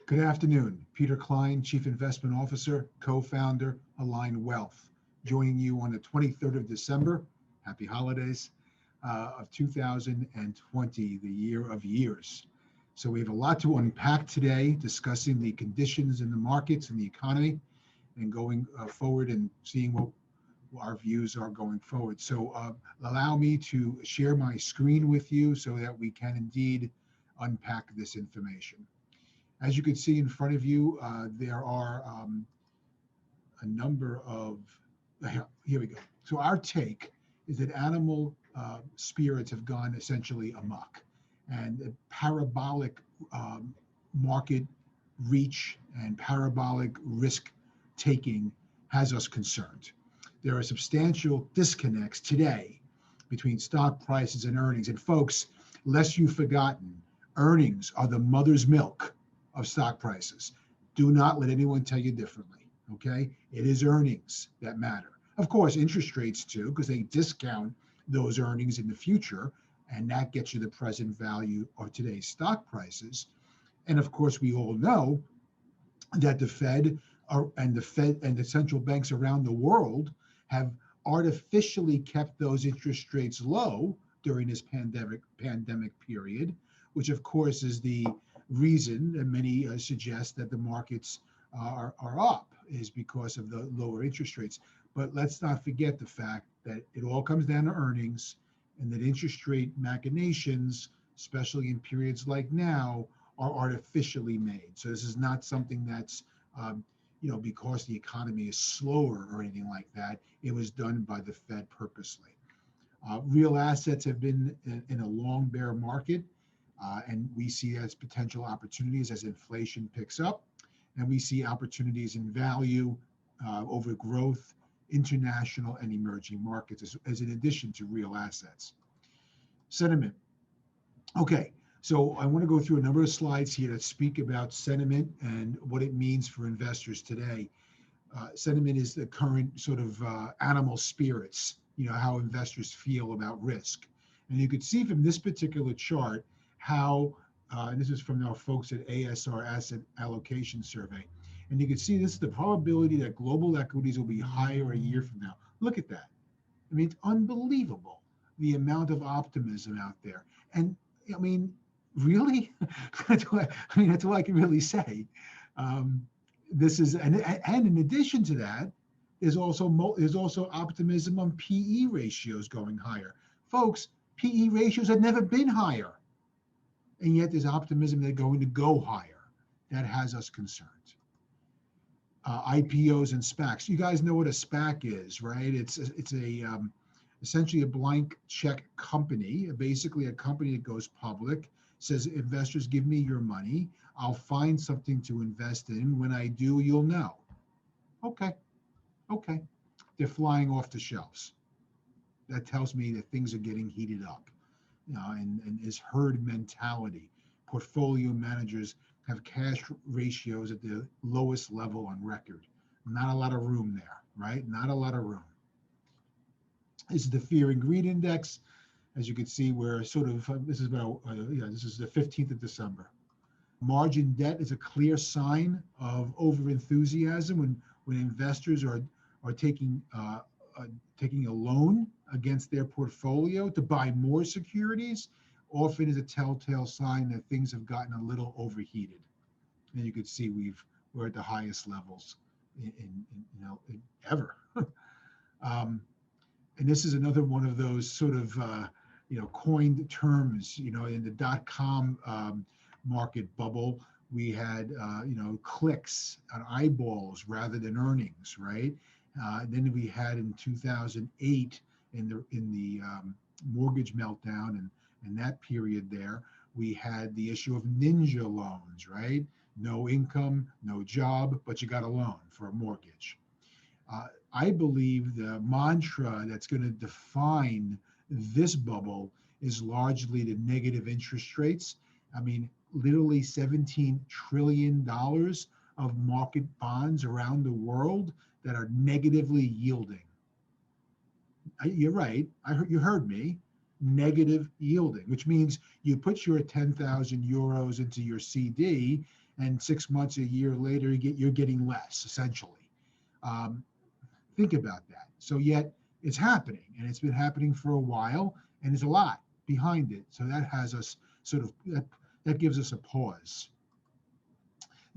Good afternoon. Peter Klein, Chief Investment Officer, co-founder, ALINE Wealth, joining you on the 23rd of December, happy holidays, of 2020, the year of years. So we have a lot to unpack today, discussing the conditions in the markets and the economy, and going forward and seeing what our views are going forward. So allow me to share my screen with you so that we can indeed unpack this information. As you can see in front of you, there are a number of, here we go. So our take is that animal spirits have gone essentially amok, and parabolic market reach and parabolic risk taking has us concerned. There are substantial disconnects today between stock prices and earnings. And folks, lest you've forgotten, earnings are the mother's milk of stock prices. Do not let anyone tell you differently, okay? It is earnings that matter. Of course, interest rates too, because they discount those earnings in the future, and that gets you the present value of today's stock prices. And of course, we all know that the Fed and the central banks around the world have artificially kept those interest rates low during this pandemic period, which of course is the reason that many suggest that the markets are up, is because of the lower interest rates. But let's not forget the fact that it all comes down to earnings, and that interest rate machinations, especially in periods like now, are artificially made. So this is not something that's because the economy is slower or anything like that. It was done by the Fed purposely. Real assets have been in a long bear market. And we see as potential opportunities as inflation picks up, and we see opportunities in value over growth, international and emerging markets, as in addition to real assets. Sentiment. Okay, so I want to go through a number of slides here that speak about sentiment and what it means for investors today. Sentiment is the current sort of animal spirits, how investors feel about risk. And you could see from this particular chart how, and this is from our folks at ASR Asset Allocation Survey, and you can see this is the probability that global equities will be higher a year from now. Look at that. I mean, it's unbelievable, the amount of optimism out there. And I mean, really? That's all I can really say. This is, and in addition to that, there's also optimism on PE ratios going higher. Folks, PE ratios have never been higher. And yet there's optimism they're going to go higher. That has us concerned. IPOs and SPACs. You guys know what a SPAC is, right? It's essentially a blank check company, basically a company that goes public, says, investors, give me your money. I'll find something to invest in. When I do, you'll know. Okay. They're flying off the shelves. That tells me that things are getting heated up. And is herd mentality. Portfolio managers have cash ratios at the lowest level on record. Not a lot of room there, right? Not a lot of room. This is the Fear and Greed Index. As you can see, we're sort of, this is about, this is the 15th of December. Margin debt is a clear sign of overenthusiasm when investors are taking a loan against their portfolio to buy more securities. Often is a telltale sign that things have gotten a little overheated. And you can see we're at the highest levels in ever. And this is another one of those sort of coined terms. In the .com market bubble, we had clicks on eyeballs rather than earnings, right? Then we had in 2008 in the mortgage meltdown and that period there, we had the issue of ninja loans, right? No income, no job, but you got a loan for a mortgage. I believe the mantra that's going to define this bubble is largely the negative interest rates. I mean, literally $17 trillion of market bonds around the world that are negatively yielding. You're right. You heard me. Negative yielding, which means you put your 10,000 euros into your CD, and 6 months, a year later, you're getting less, essentially. Um, think about that. So yet it's happening, and it's been happening for a while, and there's a lot behind it. So that has us sort of, that gives us a pause.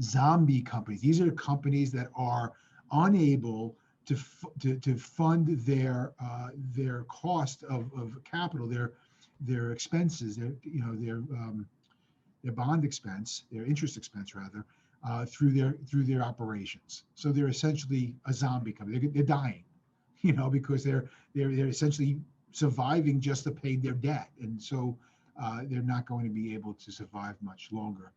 Zombie companies. These are the companies that are unable to fund their cost of capital, their expenses, their bond expense, their interest expense rather, through their operations. So they're essentially a zombie company. They're dying, because they're essentially surviving just to pay their debt, and so they're not going to be able to survive much longer.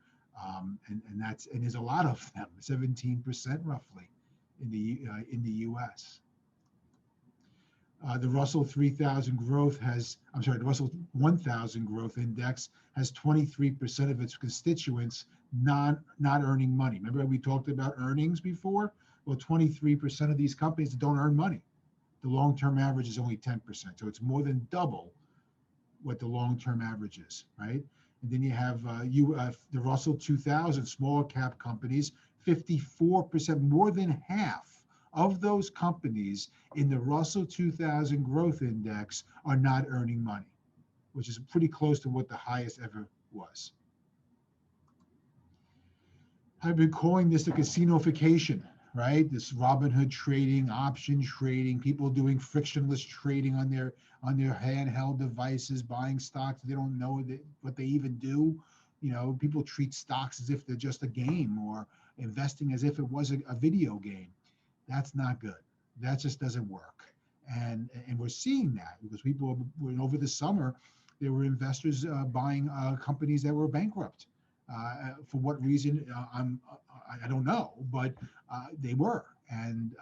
And there's a lot of them, 17% roughly in the U.S. The Russell 3000 growth the Russell 1000 growth index has 23% of its constituents not earning money. Remember we talked about earnings before? Well, 23% of these companies don't earn money. The long-term average is only 10%. So it's more than double what the long-term average is, right? And then you have the Russell 2000 small cap companies, 54%, more than half of those companies in the Russell 2000 growth index are not earning money, which is pretty close to what the highest ever was. I've been calling this the casino-ification, right? This Robinhood trading, option trading, people doing frictionless trading on their handheld devices, buying stocks. They don't know what they even do. People treat stocks as if they're just a game, or investing as if it was a video game. That's not good. That just doesn't work. And we're seeing that because people over the summer, there were investors buying companies that were bankrupt. For what reason, I don't know, but they were. And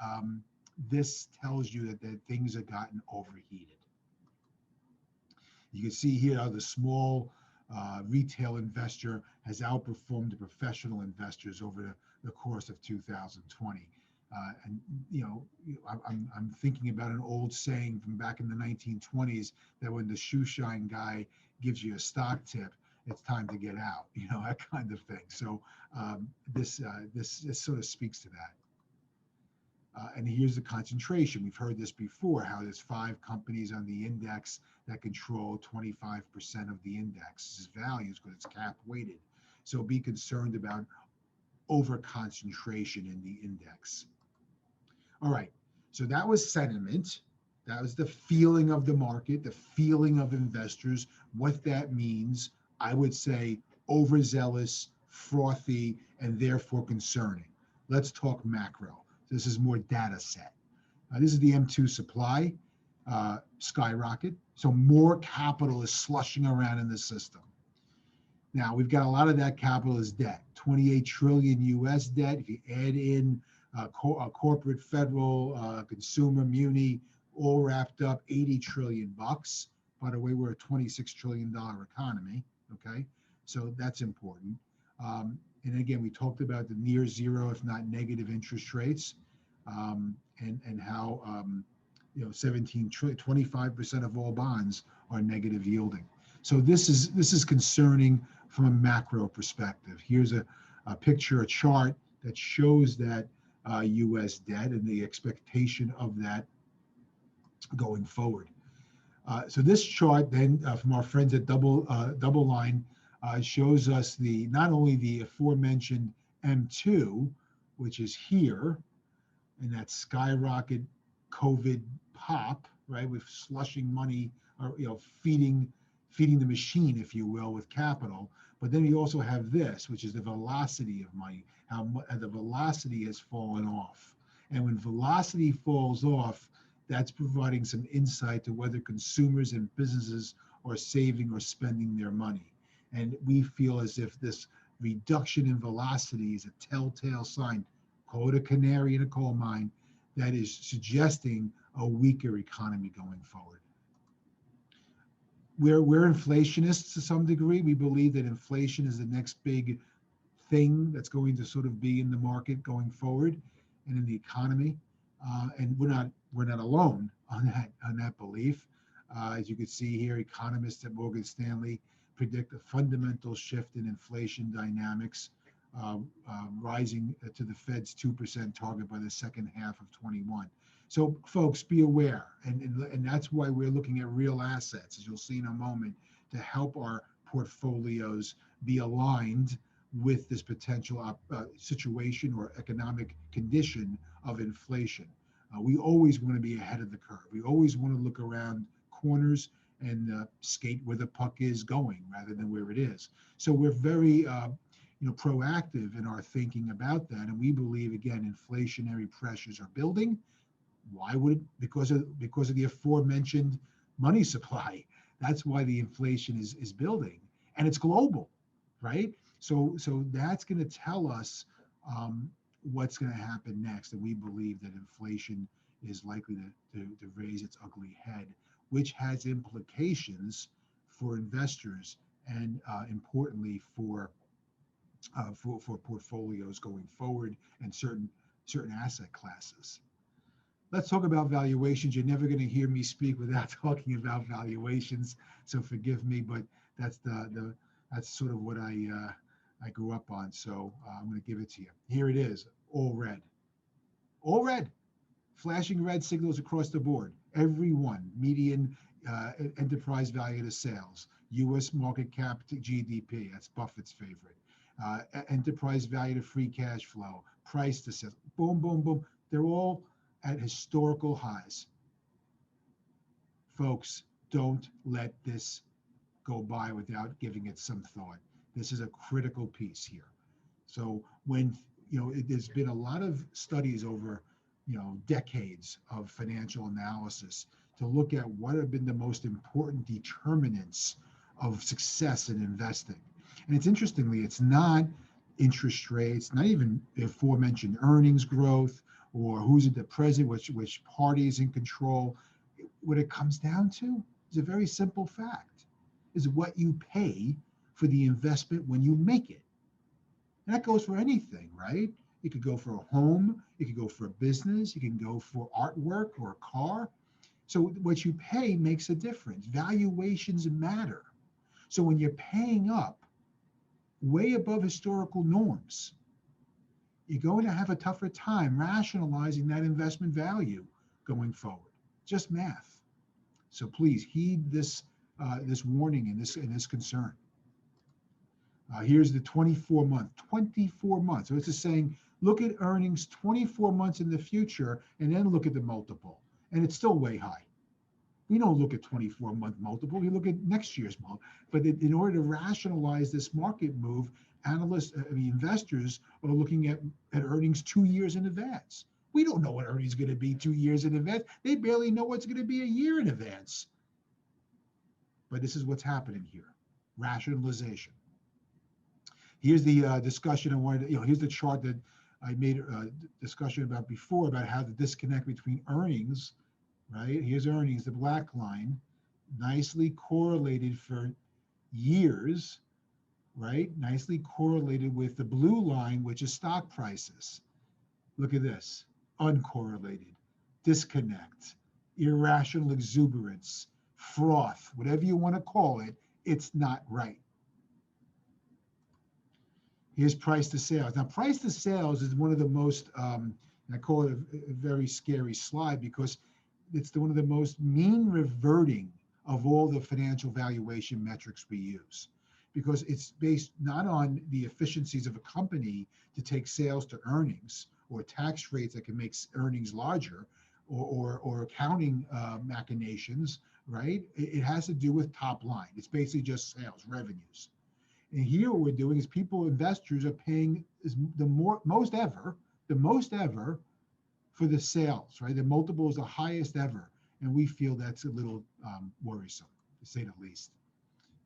this tells you that things have gotten overheated. You can see here how the small retail investor has outperformed the professional investors over the course of 2020. I'm thinking about an old saying from back in the 1920s that when the shoe shine guy gives you a stock tip, it's time to get out, that kind of thing. So this sort of speaks to that. And here's the concentration. We've heard this before, how there's 5 companies on the index that control 25% of the index's values because it's cap weighted. So be concerned about over concentration in the index. All right, so that was sentiment. That was the feeling of the market, the feeling of investors. What that means, I would say overzealous, frothy, and therefore concerning. Let's talk macro. This is more data set. This is the M2 supply, skyrocket. So more capital is slushing around in the system. Now, we've got a lot of that capital as debt, 28 trillion US debt. If you add in corporate, federal, consumer, muni, all wrapped up, 80 trillion bucks. By the way, we're a $26 trillion economy, okay? So that's important. And again, we talked about the near zero, if not negative interest rates, and how 17 trillion, 25% of all bonds are negative yielding. So this is concerning from a macro perspective. Here's a picture, a chart that shows that U.S. debt and the expectation of that going forward. So this chart then from our friends at DoubleLine shows us not only the aforementioned M2, which is here, and that skyrocket COVID pop, right, with slushing money, or feeding the machine, if you will, with capital. But then you also have this, which is the velocity of money, how the velocity has fallen off. And when velocity falls off, that's providing some insight to whether consumers and businesses are saving or spending their money. And we feel as if this reduction in velocity is a telltale sign, call it a canary in a coal mine, that is suggesting a weaker economy going forward. We're inflationists to some degree. We believe that inflation is the next big thing that's going to sort of be in the market going forward and in the economy. And we're not alone on that belief. As you can see here, economists at Morgan Stanley predict a fundamental shift in inflation dynamics rising to the Fed's 2% target by the second half of 21. So folks, be aware, and that's why we're looking at real assets, as you'll see in a moment, to help our portfolios be aligned with this potential situation or economic condition of inflation. We always want to be ahead of the curve. We always want to look around corners and skate where the puck is going rather than where it is. So we're very proactive in our thinking about that, and we believe, again, inflationary pressures are building. Why would it? Because of the aforementioned money supply. That's why the inflation is building, and it's global, right? So that's going to tell us what's going to happen next, and we believe that inflation is likely to raise its ugly head, which has implications for investors and importantly for portfolios going forward and certain asset classes. Let's talk about valuations. You're never going to hear me speak without talking about valuations, so forgive me, but that's that's sort of what I grew up on. So I'm going to give it to you. Here it is, all red, flashing red signals across the board. Every one, median enterprise value to sales, U.S. market cap to GDP. That's Buffett's favorite. Enterprise value to free cash flow, price to sales. Boom, boom, boom. They're all at historical highs. Folks, don't let this go by without giving it some thought. This is a critical piece here. So when, there's been a lot of studies over, decades of financial analysis to look at what have been the most important determinants of success in investing. And it's not interest rates, not even the aforementioned earnings growth, or who's at the president, which party is in control. What it comes down to is a very simple fact, is what you pay for the investment when you make it. And that goes for anything, right? It could go for a home, it could go for a business, it can go for artwork or a car. So what you pay makes a difference. Valuations matter. So when you're paying up way above historical norms, you're going to have a tougher time rationalizing that investment value going forward. Just math. So please heed this warning and this concern. Here's the 24 months. So it's just saying, look at earnings 24 months in the future and then look at the multiple. And it's still way high. We don't look at 24-month multiple. We look at next year's multiple. But in order to rationalize this market move, investors are looking at earnings 2 years in advance. We don't know what earnings are going to be 2 years in advance. They barely know what's going to be a year in advance. But this is what's happening here, rationalization. Here's the discussion I wanted to, here's the chart that I made a discussion about before about how the disconnect between earnings, right? Here's earnings, the black line, nicely correlated for years, right? Nicely correlated with the blue line, which is stock prices. Look at this, uncorrelated, disconnect, irrational exuberance, froth, whatever you want to call it, it's not right. Here's price to sales. Now, price to sales is one of the most, I call it a very scary slide because it's one of the most mean reverting of all the financial valuation metrics we use, because it's based not on the efficiencies of a company to take sales to earnings, or tax rates that can make earnings larger, or accounting machinations, right? It has to do with top line. It's basically just sales, revenues. And here what we're doing is investors are paying the most ever for the sales, right? The multiple is the highest ever. And we feel that's a little worrisome, to say the least.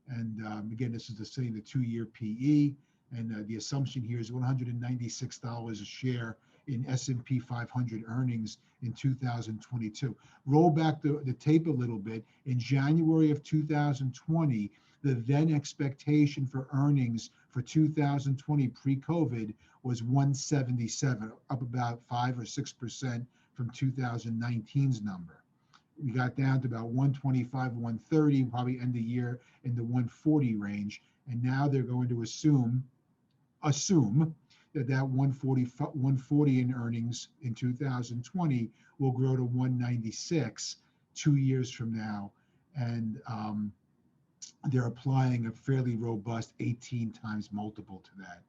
And again, this is the 2-year PE. And the assumption here is $196 a share in S&P 500 earnings in 2022. Roll back the tape a little bit. In January of 2020, the then expectation for earnings for 2020 pre-COVID was 177, up about 5 or 6% from 2019's number. We got down to about 125, 130, probably end the year in the 140 range. And now they're going to assume assume that 140 in earnings in 2020 will grow to 196 2 years from now. And they're applying a fairly robust 18 times multiple to that,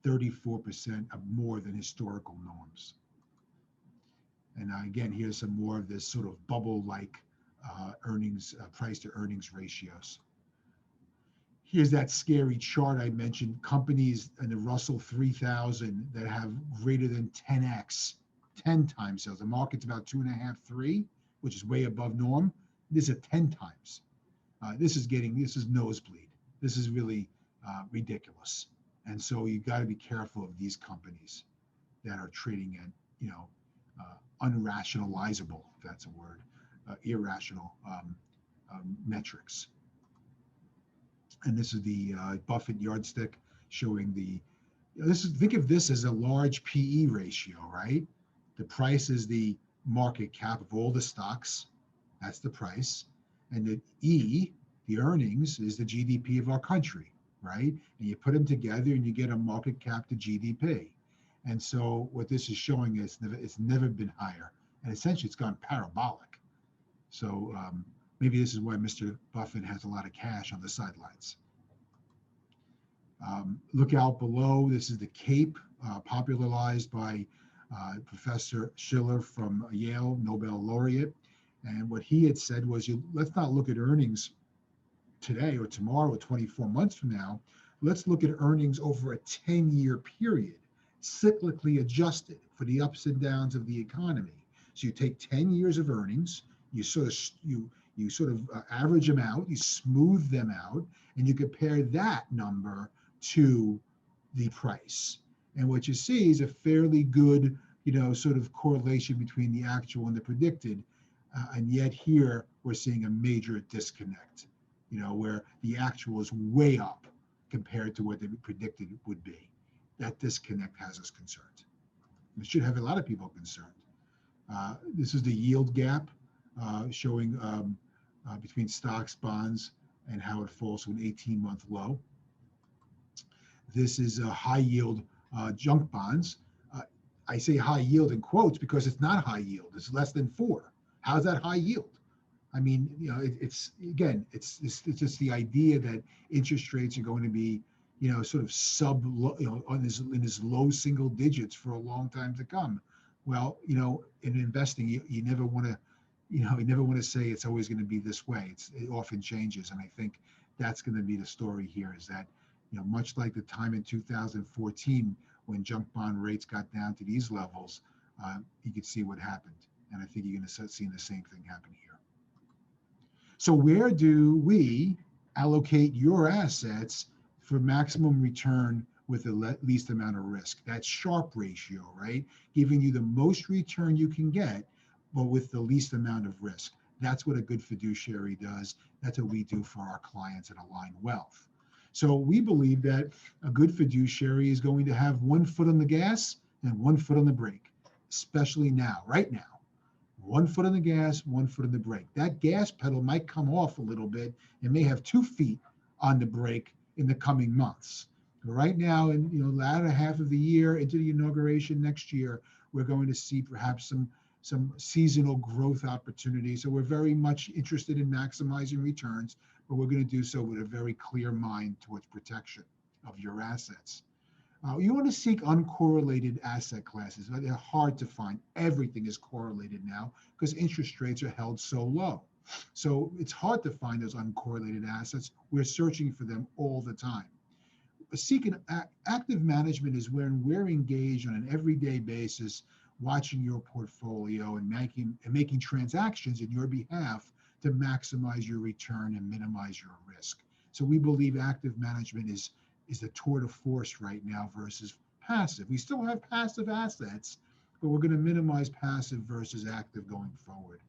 34% of more than historical norms. And again, here's some more of this sort of bubble-like earnings, price to earnings ratios. Here's that scary chart I mentioned, companies in the Russell 3000 that have greater than 10x, 10 times sales. The market's about 2.5, 3, which is way above norm. This is 10 times. This is nosebleed. This is really ridiculous. And so you got to be careful of these companies that are trading at, unrationalizable, if that's a word, irrational metrics. And this is the Buffett yardstick showing think of this as a large PE ratio, right? The price is the market cap of all the stocks. That's the price. And the E, the earnings, is the GDP of our country, right? And you put them together and you get a market cap to GDP. And so what this is showing is it's never been higher. And essentially it's gone parabolic. So maybe this is why Mr. Buffett has a lot of cash on the sidelines. Look out below. This is the CAPE, popularized by Professor Schiller from Yale, Nobel laureate. And what he had said was, let's not look at earnings today or tomorrow or 24 months from now. Let's look at earnings over a 10-year period, cyclically adjusted for the ups and downs of the economy. So you take 10 years of earnings, you sort of average them out, you smooth them out, and you compare that number to the price. And what you see is a fairly good, sort of correlation between the actual and the predicted. And yet here we're seeing a major disconnect, where the actual is way up compared to what they predicted it would be. That disconnect has us concerned. It should have a lot of people concerned. This is the yield gap showing between stocks, bonds, and how it falls to an 18-month low. This is a high yield junk bonds. I say high yield in quotes because it's not high yield. It's less than 4. How's that high yield? I mean, it's just the idea that interest rates are going to be, sort of in this low single digits for a long time to come. Well, in investing, you never want to say it's always going to be this way. It often changes, and I think that's going to be the story here. Is that much like the time in 2014 when junk bond rates got down to these levels, you could see what happened. And I think you're going to start seeing the same thing happen here. So where do we allocate your assets for maximum return with the least amount of risk? That Sharpe ratio, right? Giving you the most return you can get, but with the least amount of risk. That's what a good fiduciary does. That's what we do for our clients at ALINE Wealth. So we believe that a good fiduciary is going to have one foot on the gas and one foot on the brake, especially now, right now. One foot on the gas, one foot on the brake. That gas pedal might come off a little bit and may have 2 feet on the brake in the coming months. But right now, in the latter half of the year into the inauguration next year, we're going to see perhaps some seasonal growth opportunities. So we're very much interested in maximizing returns, but we're going to do so with a very clear mind towards protection of your assets. You want to seek uncorrelated asset classes. They're hard to find. Everything is correlated now because interest rates are held so low. So it's hard to find those uncorrelated assets. We're searching for them all the time. Seeking active management is when we're engaged on an everyday basis, watching your portfolio and making transactions in your behalf to maximize your return and minimize your risk. So we believe active management is the tour de force right now versus passive. We still have passive assets, but we're going to minimize passive versus active going forward.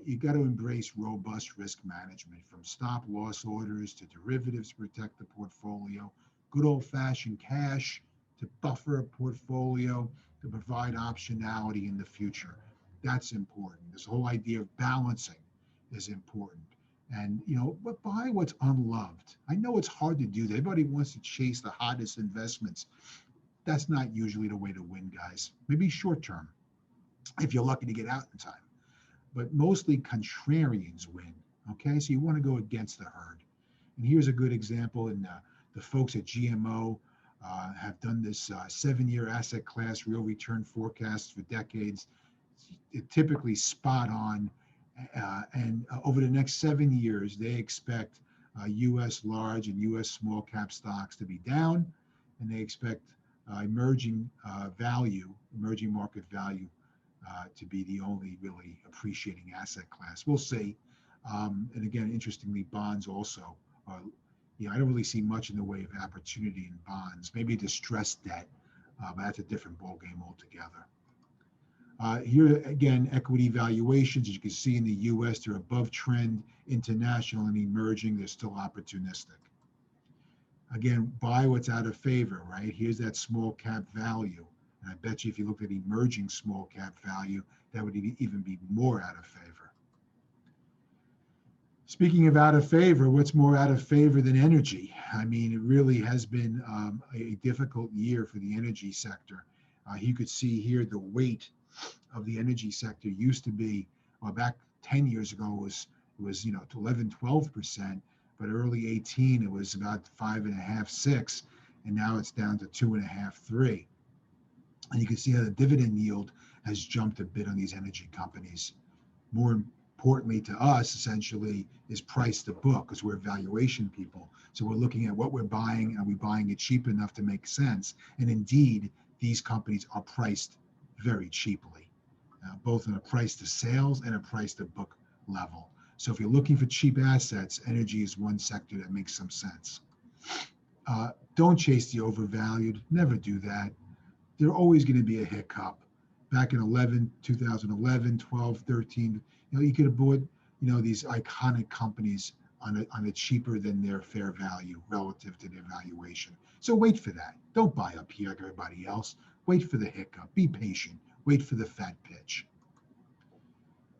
You got to embrace robust risk management, from stop loss orders to derivatives to protect the portfolio, good old-fashioned cash to buffer a portfolio to provide optionality in the future. That's important. This whole idea of balancing is important. And, but buy what's unloved. I know it's hard to do that. Everybody wants to chase the hottest investments. That's not usually the way to win, guys. Maybe short term, if you're lucky to get out in time. But mostly contrarians win. Okay, so you want to go against the herd. And here's a good example. And the folks at GMO have done this 7-year asset class real return forecast for decades. It typically spot on. And over the next 7 years, they expect U.S. large and U.S. small cap stocks to be down, and they expect emerging market value to be the only really appreciating asset class. We'll see. And again, interestingly, bonds also are, I don't really see much in the way of opportunity in bonds, maybe distressed debt, but that's a different ballgame altogether. Here again, equity valuations, as you can see in the US, they're above trend. International and emerging, they're still opportunistic. Again, buy what's out of favor, right? Here's that small cap value. And I bet you if you look at emerging small cap value, that would even be more out of favor. Speaking of out of favor, what's more out of favor than energy? I mean, it really has been a difficult year for the energy sector. You could see here the weight of the energy sector used to be, well, back 10 years ago was 11-12%, but early 18 it was about 5.5-6, and now it's down to 2.5-3. And you can see how the dividend yield has jumped a bit on these energy companies. More importantly to us, essentially, is price to book, because we're valuation people. So we're looking at what we're buying, are we buying it cheap enough to make sense? And indeed, these companies are priced very cheaply, both on a price to sales and a price to book level. So if you're looking for cheap assets, energy is one sector that makes some sense. Don't chase the overvalued. Never do that. There's always going to be a hiccup. Back in 2011, 12, 13, you could have bought, these iconic companies on a cheaper than their fair value relative to their valuation. So wait for that. Don't buy up here like everybody else. Wait for the hiccup. Be patient. Wait for the fat pitch.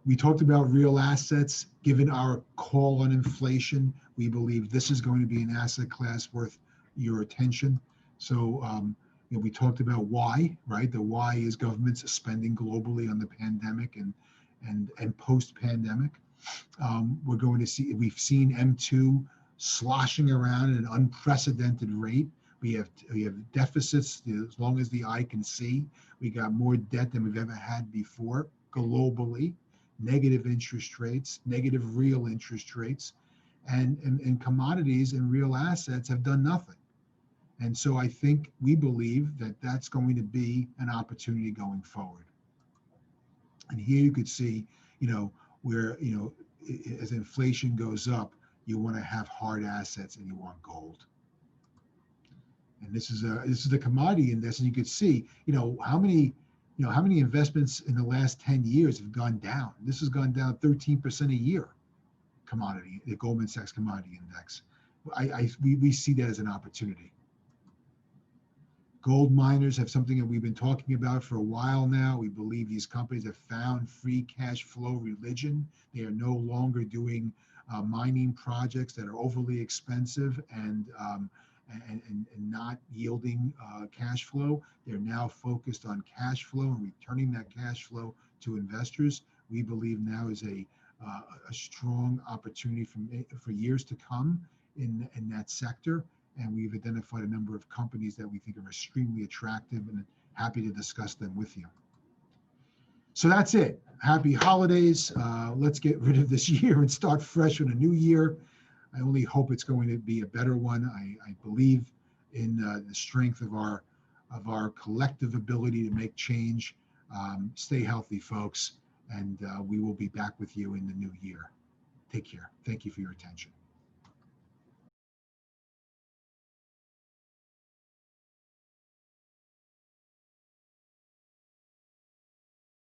We talked about real assets. Given our call on inflation, we believe this is going to be an asset class worth your attention. So we talked about why, right? The why is governments spending globally on the pandemic and post-pandemic. We're going to see, we've seen M2 sloshing around at an unprecedented rate. We have deficits as long as the eye can see. We got more debt than we've ever had before globally. Negative interest rates, negative real interest rates, and commodities and real assets have done nothing. And so I think we believe that that's going to be an opportunity going forward. And here you could see, where, as inflation goes up, you want to have hard assets and you want gold. And this is the commodity index, and you could see, how many investments in the last 10 years have gone down. This has gone down 13% a year. Commodity, the Goldman Sachs Commodity Index. We see that as an opportunity. Gold miners have something that we've been talking about for a while now. We believe these companies have found free cash flow religion. They are no longer doing mining projects that are overly expensive and not yielding cash flow. They're now focused on cash flow and returning that cash flow to investors. We believe now is a strong opportunity for years to come in that sector. And we've identified a number of companies that we think are extremely attractive, and happy to discuss them with you. So that's it. Happy holidays. Let's get rid of this year and start fresh in a new year. I only hope it's going to be a better one. I believe in the strength of our collective ability to make change. Stay healthy, folks, and we will be back with you in the new year. Take care. Thank you for your attention.